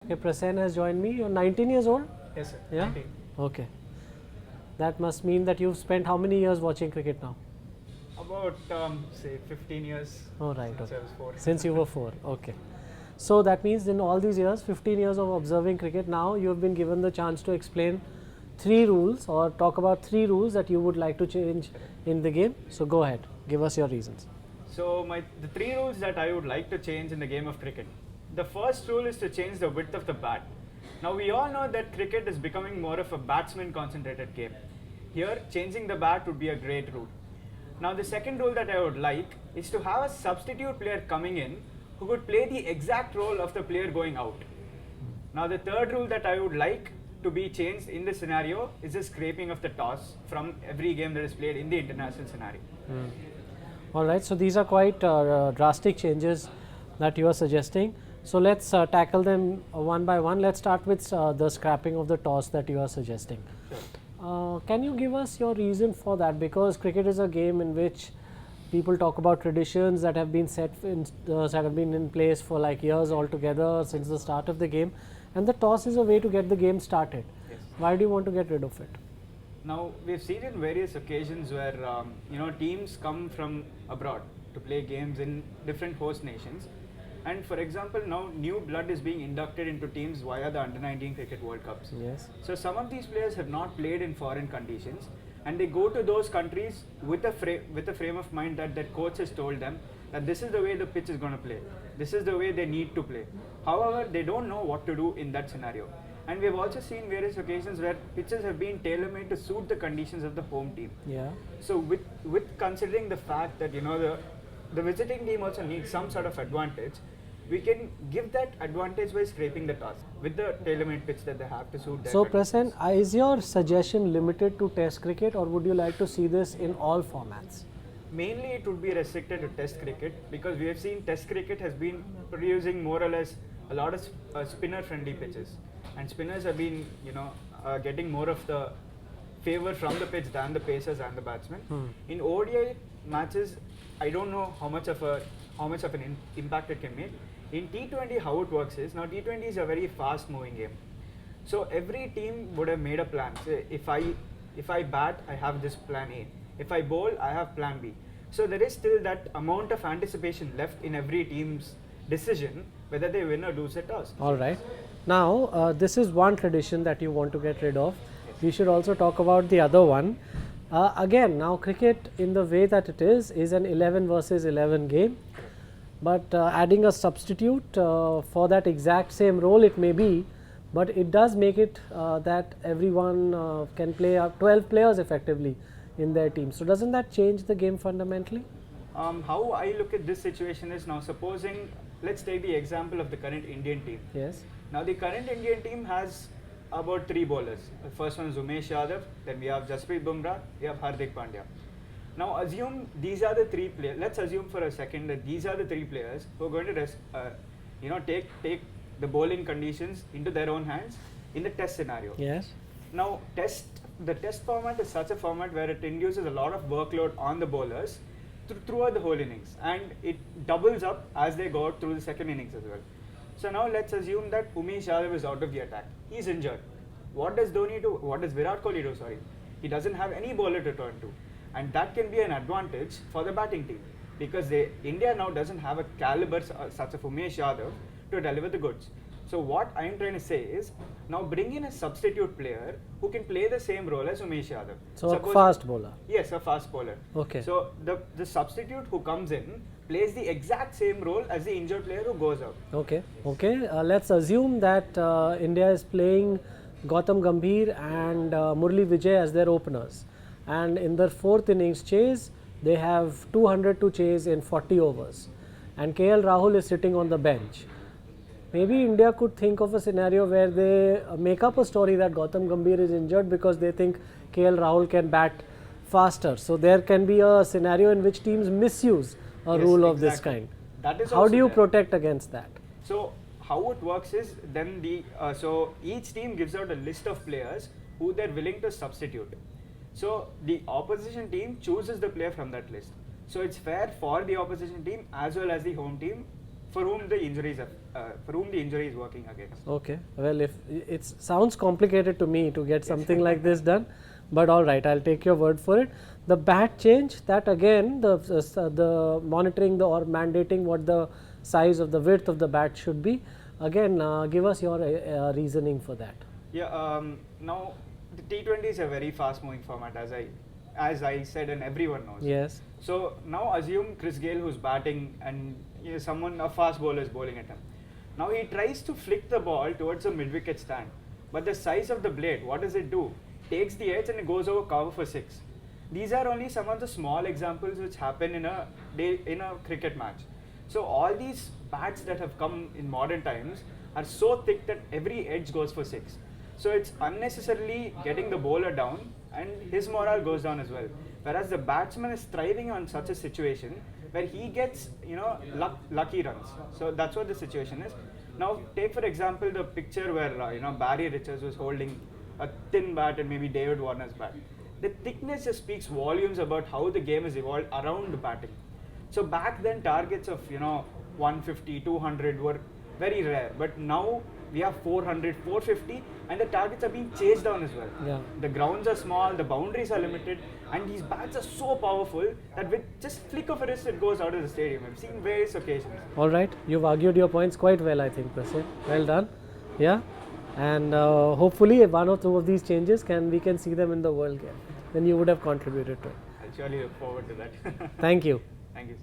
Okay, Prasen has joined me. You're 19 years old? Yes, sir. Yeah? 19. Okay. That must mean that you've spent how many years watching cricket now? About, say, 15 years. Oh, right. Since Okay. I was 4. Since you were 4. Okay. So that means in all these years, 15 years of observing cricket, now you've been given the chance to explain 3 rules or talk about 3 rules that you would like to change in the game. So go ahead, give us your reasons. So the 3 rules that I would like to change in the game of cricket. The first rule is to change the width of the bat. Now we all know that cricket is becoming more of a batsman concentrated game. Here changing the bat would be a great rule. Now the second rule that I would like is to have a substitute player coming in who could play the exact role of the player going out. Now the third rule that I would like to be changed in this scenario is the scraping of the toss from every game that is played in the international scenario. Alright, so these are quite drastic changes that you are suggesting. So let's tackle them one by one. Let's start with the scrapping of the toss that you are suggesting. Can you give us your reason for that? Because cricket is a game in which people talk about traditions that have been in place for like years altogether since the start of the game, and the toss is a way to get the game started. Yes. Why do you want to get rid of it? Now we've seen in various occasions where teams come from abroad to play games in different host nations, and for example now new blood is being inducted into teams via the under-19 cricket World Cups. Yes. So some of these players have not played in foreign conditions, and they go to those countries with a frame of mind that their coach has told them that this is the way the pitch is going to play, this is the way they need to play. However, they don't know what to do in that scenario. And we have also seen various occasions where pitches have been tailor-made to suit the conditions of the home team. Yeah. So with considering the fact that the visiting team also needs some sort of advantage, we can give that advantage by scraping the toss with the tailor-made pitch that they have to suit their So conditions. Prasen, is your suggestion limited to Test cricket, or would you like to see this in all formats? Mainly it would be restricted to Test cricket, because we have seen Test cricket has been producing more or less a lot of spinner-friendly pitches, and spinners have been getting more of the favor from the pitch than the pacers and the batsmen. In ODI matches, I don't know how much of an impact it can make. In T20, how it works is, now T20 is a very fast-moving game. So every team would have made a plan. Say if I bat, I have this plan A. If I bowl, I have plan B. So there is still that amount of anticipation left in every team's decision whether they win or lose a toss. Alright. Now, this is one tradition that you want to get rid of. We should also talk about the other one. Again, now cricket in the way that it is an 11 versus 11 game. But adding a substitute for that exact same role, it may be, but it does make it that everyone can play up 12 players effectively in their team. So doesn't that change the game fundamentally? How I look at this situation is, now supposing, let's take the example of the current Indian team. Yes. Now the current Indian team has about 3 bowlers. The first one is Umesh Yadav, then we have Jasprit Bumrah, we have Hardik Pandya. Now assume these are the 3 players. Let's assume for a second that these are the 3 players who are going to take the bowling conditions into their own hands in the Test scenario. Yes. Now the Test format is such a format where it induces a lot of workload on the bowlers throughout the whole innings, and it doubles up as they go out through the second innings as well. So now let's assume that Umesh Yadav is out of the attack. He's injured. What does Dhoni do? What does Virat Kohli do? Sorry, he doesn't have any bowler to turn to, and that can be an advantage for the batting team, because India now doesn't have a caliber such of Umesh Yadav to deliver the goods. So what I'm trying to say is, now bring in a substitute player who can play the same role as Umesh Yadav. So a fast bowler. Yes, a fast bowler. Okay. So the substitute who comes in plays the exact same role as the injured player who goes out. Okay. Let's assume that India is playing Gautam Gambhir and Murli Vijay as their openers, and in their 4th innings chase, they have 200 to chase in 40 overs, and KL Rahul is sitting on the bench. Maybe India could think of a scenario where they make up a story that Gautam Gambhir is injured because they think KL Rahul can bat faster. So there can be a scenario in which teams misuse a rule of this kind. That is How do you protect against that? So how it works is, then so each team gives out a list of players who they're willing to substitute. So the opposition team chooses the player from that list. So it's fair for the opposition team as well as the home team for whom the injury is working against. Okay. Well, if it sounds complicated to me to get something like this done, but all right, I'll take your word for it. The bat change, that again, the monitoring or mandating what the size of the width of the bat should be. Again, give us your reasoning for that. Yeah. Now the T20 is a very fast-moving format, as I said, and everyone knows. Yes. So now assume Chris Gayle, who's batting, and a fast bowler is bowling at him. Now he tries to flick the ball towards a mid-wicket stand, but the size of the blade, what does it do? Takes the edge and it goes over cover for 6. These are only some of the small examples which happen in a cricket match. So all these bats that have come in modern times are so thick that every edge goes for 6. So it's unnecessarily getting the bowler down, and his morale goes down as well. Whereas the batsman is thriving on such a situation where he gets lucky runs. So that's what the situation is. Now take for example the picture where Barry Richards was holding a thin bat and maybe David Warner's bat. The thickness just speaks volumes about how the game has evolved around batting. So back then targets of 150, 200 were very rare, but now we have 400, 450, and the targets are being chased down as well. Yeah. The grounds are small, the boundaries are limited, and these bats are so powerful that with just flick of a wrist it goes out of the stadium. I've seen various occasions. All right, you've argued your points quite well, I think, Prasen. Well done. Yeah, and hopefully one or two of these changes we can see them in the world game. Then you would have contributed to it. I'll surely look forward to that. Thank you. Thank you.